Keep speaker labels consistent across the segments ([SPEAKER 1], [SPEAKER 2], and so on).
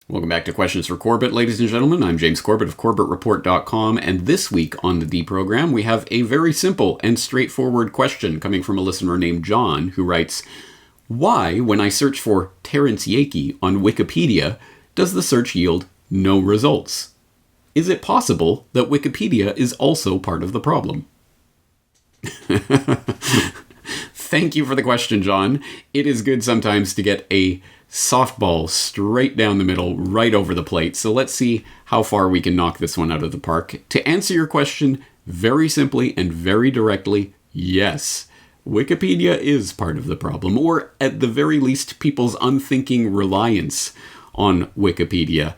[SPEAKER 1] Welcome back to Questions for Corbett, ladies and gentlemen. I'm James Corbett of CorbettReport.com, and this week on the D program, we have a very simple and straightforward question coming from a listener named John, who writes, why, when I search for Terence Yakey on Wikipedia, does the search yield no results? Is it possible that Wikipedia is also part of the problem? Thank you for the question, John. It is good sometimes to get a softball straight down the middle, right over the plate. So let's see how far we can knock this one out of the park. To answer your question very simply and very directly, yes, Wikipedia is part of the problem, or at the very least, people's unthinking reliance on Wikipedia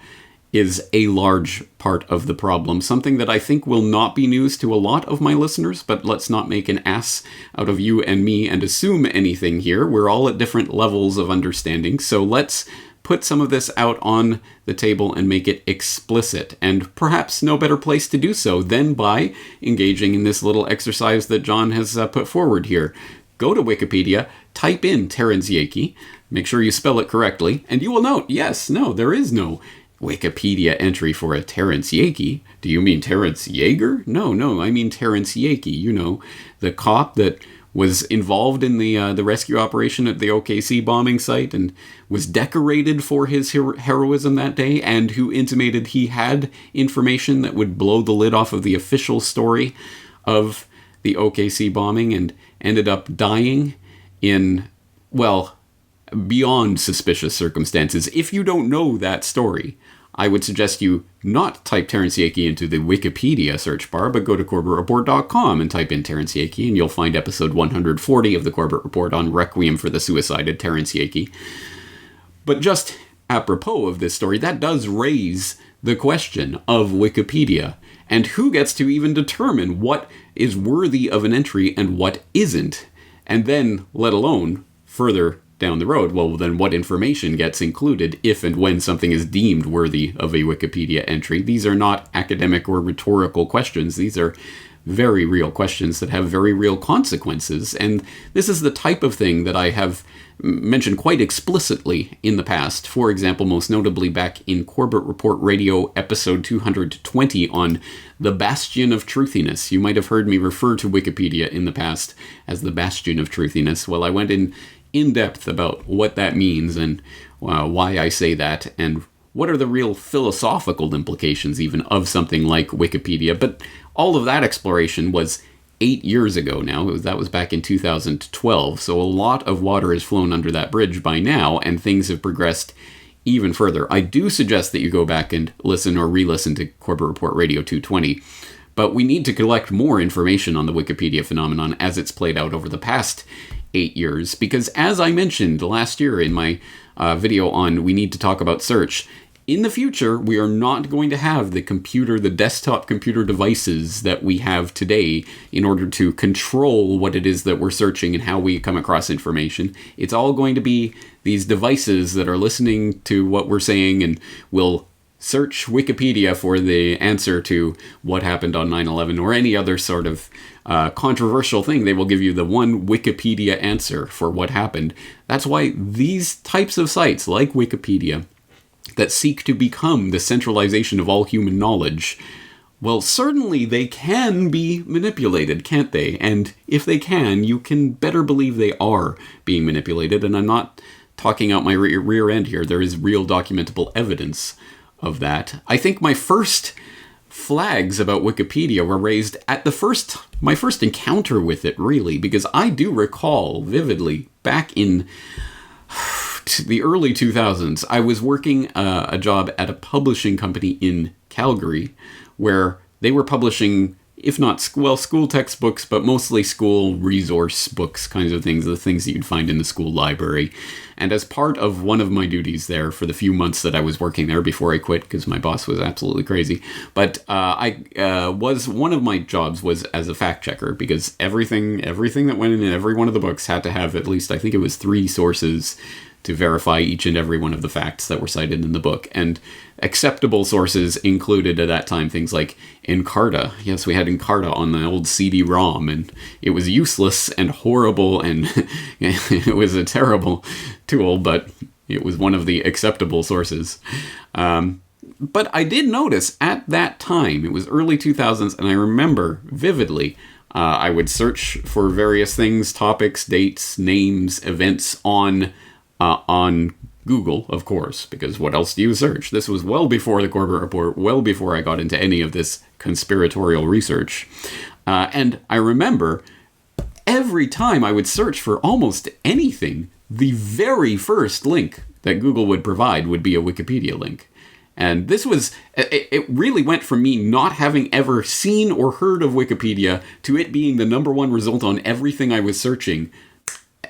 [SPEAKER 1] is a large part of the problem. Something that I think will not be news to a lot of my listeners, but let's not make an ass out of you and me and assume anything here. We're all at different levels of understanding, so let's put some of this out on the table and make it explicit. And perhaps no better place to do so than by engaging in this little exercise that John has put forward here. Go to Wikipedia, type in Terence Yakey, make sure you spell it correctly, and you will note, yes, no, there is no Wikipedia entry for a Terence Yakey. Do you mean Terence Yeager? No, I mean Terence Yakey. You know, the cop that was involved in the rescue operation at the OKC bombing site and was decorated for his heroism that day, and who intimated he had information that would blow the lid off of the official story of the OKC bombing and ended up dying in, well, beyond suspicious circumstances. If you don't know that story, I would suggest you not type Terence Yakey into the Wikipedia search bar, but go to CorbettReport.com and type in Terence Yakey, and you'll find episode 140 of the Corbett Report on Requiem for the Suicided Terence Yakey. But just apropos of this story, that does raise the question of Wikipedia, and who gets to even determine what is worthy of an entry and what isn't, and then, let alone, further down the road, well, then what information gets included if and when something is deemed worthy of a Wikipedia entry? These are not academic or rhetorical questions. These are very real questions that have very real consequences. And this is the type of thing that I have mentioned quite explicitly in the past. For example, most notably back in Corbett Report Radio episode 220 on the Bastion of Truthiness. You might have heard me refer to Wikipedia in the past as the Bastion of Truthiness. Well, I went in depth about what that means and why I say that, and what are the real philosophical implications even of something like Wikipedia. But all of that exploration was 8 years ago now. That was back in 2012, so a lot of water has flown under that bridge by now, and things have progressed even further. I do suggest that you go back and listen or re-listen to Corbett Report Radio 220, but we need to collect more information on the Wikipedia phenomenon as it's played out over the past 8 years, because as I mentioned last year in my video on We Need to Talk About Search, in the future we are not going to have the desktop computer devices that we have today in order to control what it is that we're searching and how we come across information. It's all going to be these devices that are listening to what we're saying and will search Wikipedia for the answer to what happened on 9/11 or any other sort of controversial thing. They will give you the one Wikipedia answer for what happened. That's why these types of sites like Wikipedia that seek to become the centralization of all human knowledge, well, certainly they can be manipulated, can't they? And if they can, you can better believe they are being manipulated. And I'm not talking out my rear end here. There is real documentable evidence of that. I think my first flags about Wikipedia were raised at my first encounter with it, really, because I do recall vividly back in the early 2000s, I was working a job at a publishing company in Calgary where they were publishing, if not, school textbooks, but mostly school resource books, kinds of things, the things that you'd find in the school library. And as part of one of my duties there for the few months that I was working there before I quit, because my boss was absolutely crazy, but one of my jobs was as a fact checker, because everything that went in every one of the books had to have at least, I think it was 3 sources to verify each and every one of the facts that were cited in the book. And acceptable sources included at that time things like Encarta. Yes, we had Encarta on the old CD-ROM, and it was useless and horrible, and it was a terrible tool, but It was one of the acceptable sources. But I did notice at that time, it was early 2000s, and I remember vividly, I would search for various things, topics, dates, names, events on Google, of course, because what else do you search? This was well before the Corbett Report, well before I got into any of this conspiratorial research. And I remember every time I would search for almost anything, the very first link that Google would provide would be a Wikipedia link. And this was, it really went from me not having ever seen or heard of Wikipedia to it being the number one result on everything I was searching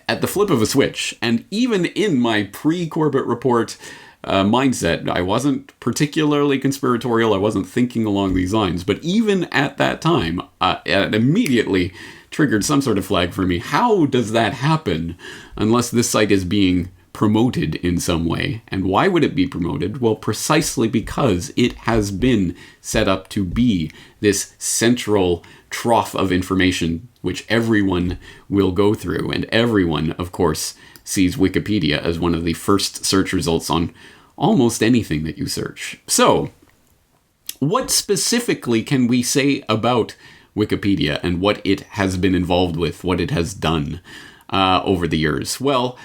[SPEAKER 1] at the flip of a switch. And even in my pre-Corbett Report mindset, I wasn't particularly conspiratorial, I wasn't thinking along these lines, but even at that time, it immediately triggered some sort of flag for me. How does that happen unless this site is being promoted in some way? And why would it be promoted? Well, precisely because it has been set up to be this central trough of information which everyone will go through, and everyone, of course, sees Wikipedia as one of the first search results on almost anything that you search. So, what specifically can we say about Wikipedia and what it has been involved with, what it has done over the years? Well,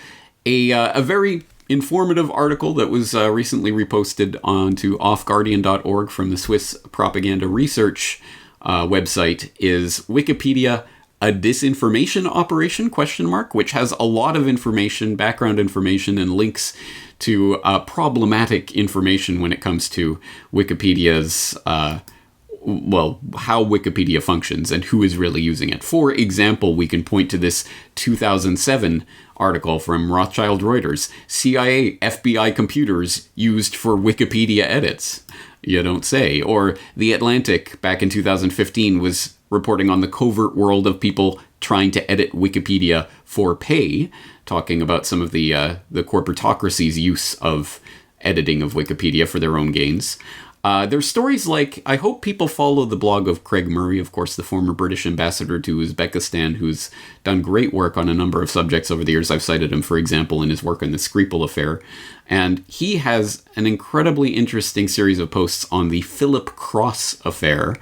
[SPEAKER 1] a very informative article that was recently reposted onto offguardian.org from the Swiss Propaganda Research website is Wikipedia a disinformation operation, ? Which has a lot of information, background information, and links to problematic information when it comes to Wikipedia's how Wikipedia functions and who is really using it. For example, we can point to this 2007 article from Rothschild Reuters, CIA, FBI computers used for Wikipedia edits. You don't say. Or The Atlantic, back in 2015, was reporting on the covert world of people trying to edit Wikipedia for pay, talking about some of the corporatocracy's use of editing of Wikipedia for their own gains. There's stories like, I hope people follow the blog of Craig Murray, of course, the former British ambassador to Uzbekistan, who's done great work on a number of subjects over the years. I've cited him, for example, in his work on the Skripal affair. And he has an incredibly interesting series of posts on the Philip Cross affair,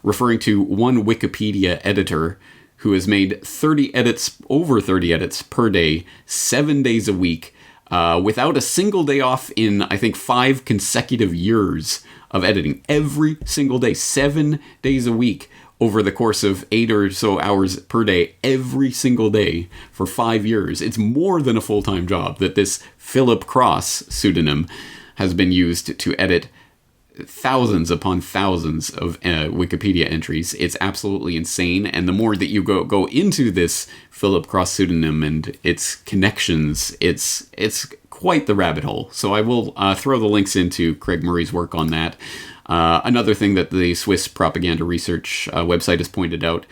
[SPEAKER 1] referring to one Wikipedia editor who has made over 30 edits per day, 7 days a week, without a single day off in, I think, 5 consecutive years of editing. Every single day, 7 days a week, over the course of 8 or so hours per day, every single day for 5 years. It's more than a full-time job that this Philip Cross pseudonym has been used to edit thousands upon thousands of Wikipedia entries. It's absolutely insane. And the more that you go into this Philip Cross pseudonym and its connections, it's quite the rabbit hole. So I will throw the links into Craig Murray's work on that. Another thing that the Swiss Propaganda Research website has pointed out,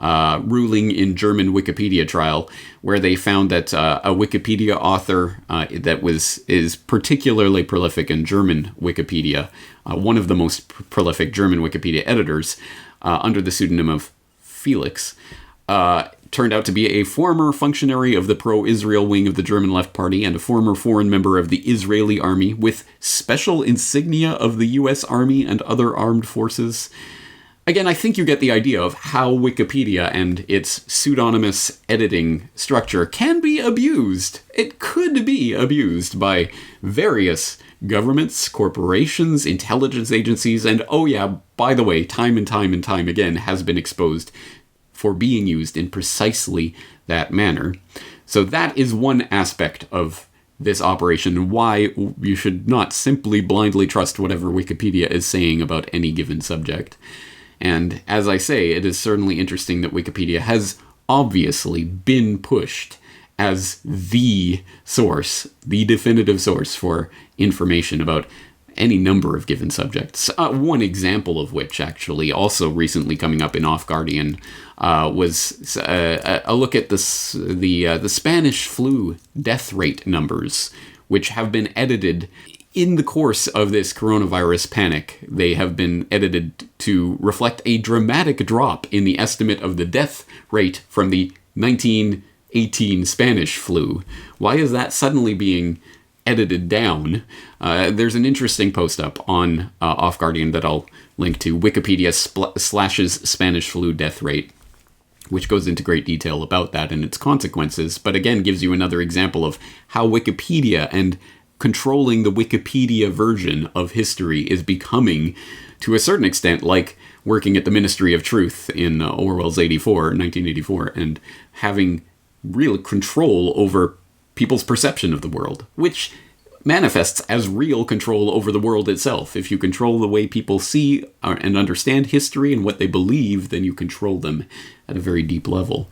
[SPEAKER 1] ruling in German Wikipedia trial, where they found that a Wikipedia author that is particularly prolific in German Wikipedia, one of the most prolific German Wikipedia editors, under the pseudonym of Felix, turned out to be a former functionary of the pro-Israel wing of the German Left Party and a former foreign member of the Israeli army with special insignia of the U.S. Army and other armed forces. Again, I think you get the idea of how Wikipedia and its pseudonymous editing structure can be abused. It could be abused by various governments, corporations, intelligence agencies, and oh yeah, by the way, time and time again has been exposed for being used in precisely that manner. So that is one aspect of this operation and why you should not simply blindly trust whatever Wikipedia is saying about any given subject. And as I say, it is certainly interesting that Wikipedia has obviously been pushed as the source, the definitive source for information about any number of given subjects. One example of which, actually, also recently coming up in Off Guardian, was a look at the Spanish flu death rate numbers, which have been edited in the course of this coronavirus panic. They have been edited to reflect a dramatic drop in the estimate of the death rate from the 1918 Spanish flu. Why is that suddenly being edited down. There's an interesting post up on Off Guardian that I'll link to, Wikipedia slashes Spanish flu death rate, which goes into great detail about that and its consequences, but again gives you another example of how Wikipedia and controlling the Wikipedia version of history is becoming, to a certain extent, like working at the Ministry of Truth in Orwell's 1984, and having real control over people's perception of the world, which manifests as real control over the world itself. If you control the way people see and understand history and what they believe, then you control them at a very deep level.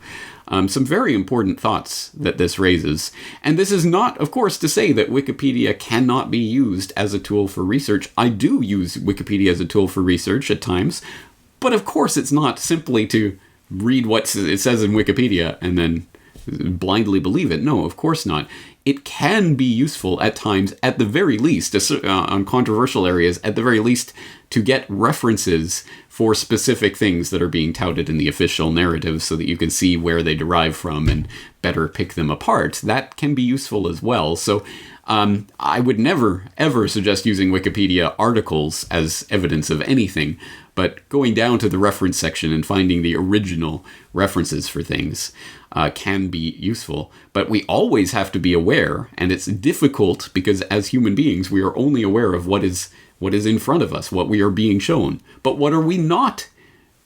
[SPEAKER 1] Some very important thoughts that this raises. And this is not, of course, to say that Wikipedia cannot be used as a tool for research. I do use Wikipedia as a tool for research at times, but of course it's not simply to read what it says in Wikipedia and then blindly believe it. No, of course not. It can be useful at times, at the very least, on controversial areas, at the very least, to get references for specific things that are being touted in the official narrative so that you can see where they derive from and better pick them apart. That can be useful as well. So I would never, ever suggest using Wikipedia articles as evidence of anything, but going down to the reference section and finding the original references for things can be useful. But we always have to be aware, and it's difficult because as human beings, we are only aware of what is in front of us, what we are being shown. But what are we not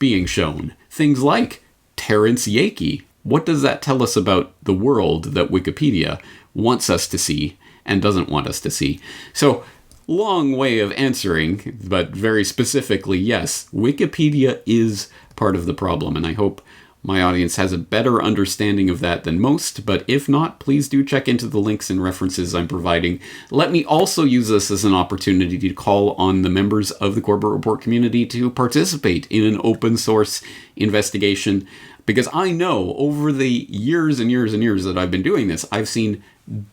[SPEAKER 1] being shown? Things like Terence Yakey. What does that tell us about the world that Wikipedia wants us to see and doesn't want us to see? So, long way of answering, but very specifically, yes, Wikipedia is part of the problem, and I hope my audience has a better understanding of that than most, but if not, please do check into the links and references I'm providing. Let me also use this as an opportunity to call on the members of the Corbett Report community to participate in an open source investigation, because I know over the years and years and years that I've been doing this, I've seen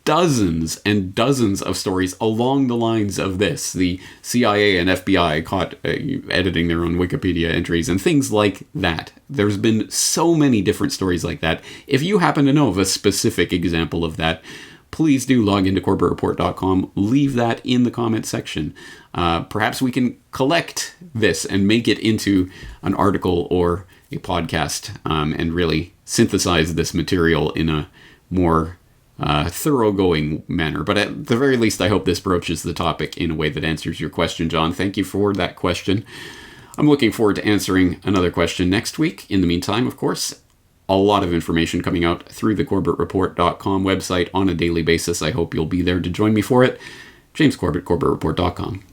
[SPEAKER 1] dozens and dozens of stories along the lines of this. The CIA and FBI caught editing their own Wikipedia entries and things like that. There's been so many different stories like that. If you happen to know of a specific example of that, please do log into CorbettReport.com. Leave that in the comment section. Perhaps we can collect this and make it into an article or a podcast and really synthesize this material in a more thoroughgoing manner. But at the very least, I hope this broaches the topic in a way that answers your question, John. Thank you for that question. I'm looking forward to answering another question next week. In the meantime, of course, a lot of information coming out through the CorbettReport.com website on a daily basis. I hope you'll be there to join me for it. James Corbett, CorbettReport.com.